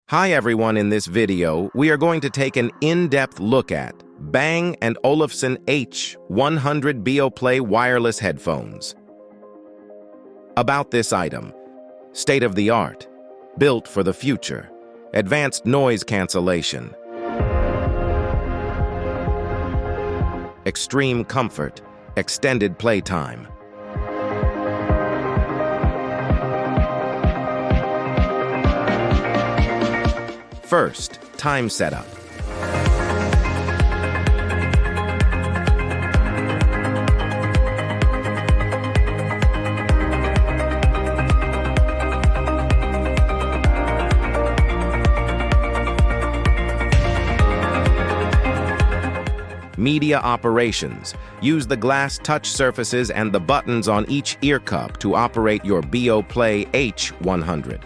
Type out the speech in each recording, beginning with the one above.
Hi everyone, in this video, we are going to take an in-depth look at Bang & Olufsen H100 Beoplay wireless headphones. About this item: state-of-the-art, built for the future, advanced noise cancellation, extreme comfort, extended playtime. First, time setup. Media operations. Use the glass touch surfaces and the buttons on each ear cup to operate your Beoplay H100.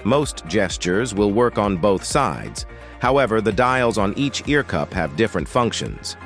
Most gestures will work on both sides. However, the dials on each ear cup have different functions.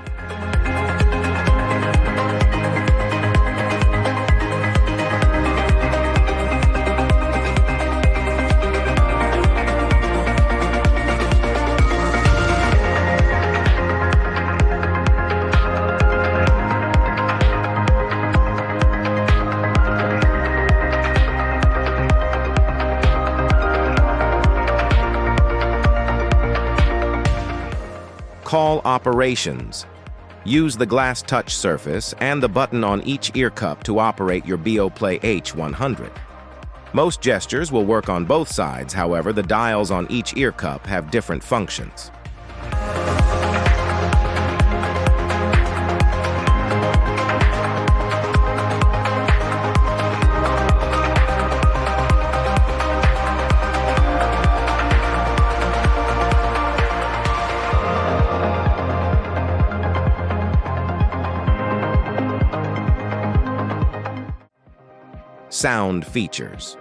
Call operations. Use the glass touch surface and the button on each ear cup to operate your Beoplay H100. Most gestures will work on both sides, however, the dials on each ear cup have different functions. Sound features.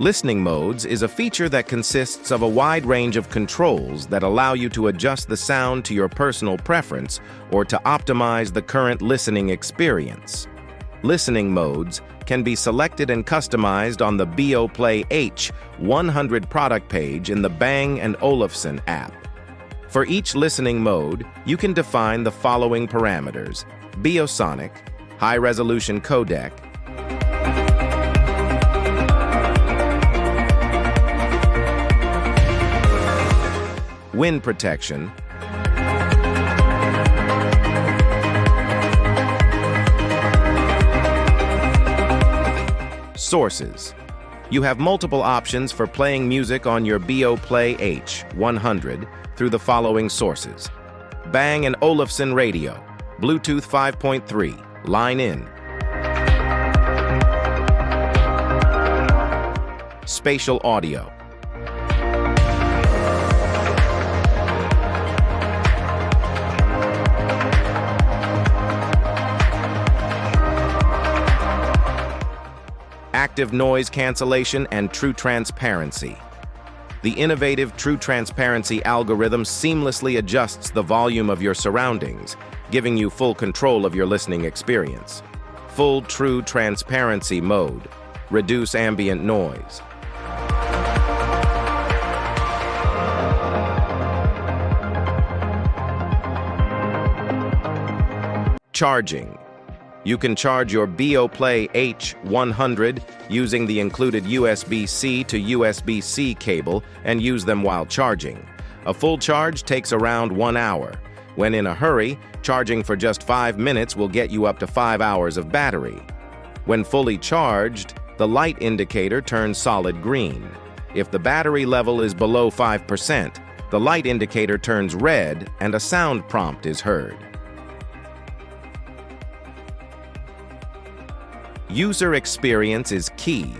Listening modes is a feature that consists of a wide range of controls that allow you to adjust the sound to your personal preference or to optimize the current listening experience. Listening modes can be selected and customized on the Beoplay H100 product page in the Bang & Olufsen app. For each listening mode, you can define the following parameters: Biosonic, high-resolution codec, wind protection, sources. You have multiple options for playing music on your Beoplay H100 through the following sources: Bang & Olufsen Radio, Bluetooth 5.3, line in, spatial audio, active noise cancellation, and true transparency. The innovative true transparency algorithm seamlessly adjusts the volume of your surroundings, giving you full control of your listening experience. Full true transparency mode. Reduce ambient noise. Charging. You can charge your Beoplay H100 using the included USB-C to USB-C cable and use them while charging. A full charge takes around 1 hour. When in a hurry, charging for just 5 minutes will get you up to 5 hours of battery. When fully charged, the light indicator turns solid green. If the battery level is below 5%, the light indicator turns red and a sound prompt is heard. User experience is key.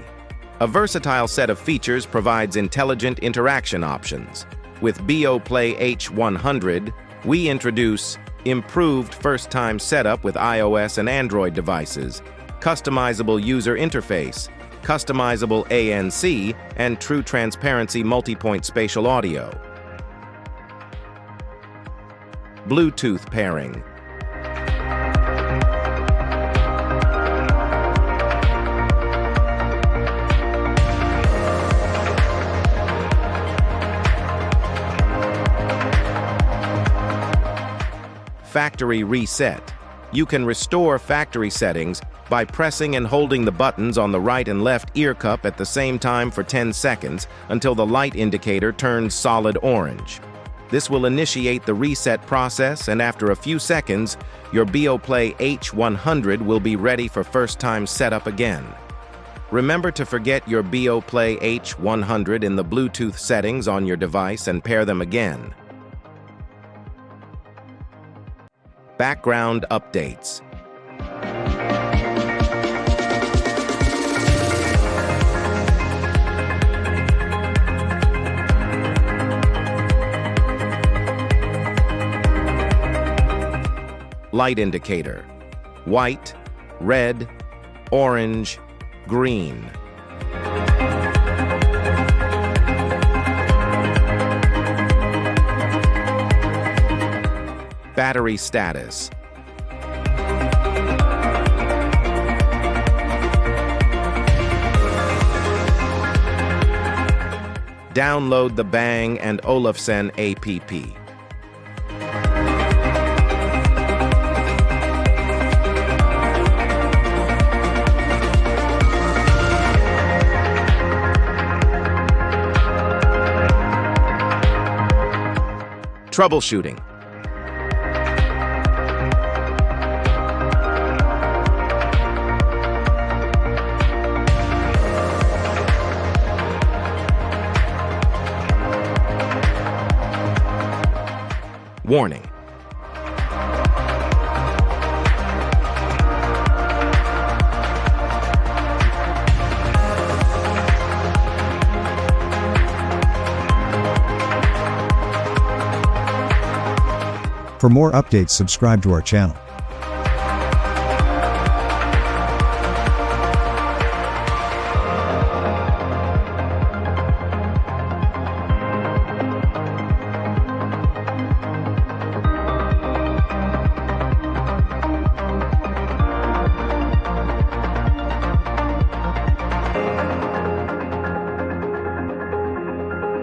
A versatile set of features provides intelligent interaction options. With Beoplay H100, we introduce improved first-time setup with iOS and Android devices, customizable user interface, customizable ANC, and true transparency multi-point spatial audio. Bluetooth pairing. Factory Reset. You can restore factory settings by pressing and holding the buttons on the right and left ear cup at the same time for 10 seconds until the light indicator turns solid orange. This will initiate the reset process, and after a few seconds, your Beoplay H100 will be ready for first-time setup again. Remember to forget your Beoplay H100 in the Bluetooth settings on your device and pair them again. Background updates. Light indicator: white, red, orange, green. Battery status. Download the Bang and Olufsen App. Troubleshooting. Warning. For more updates, subscribe to our channel.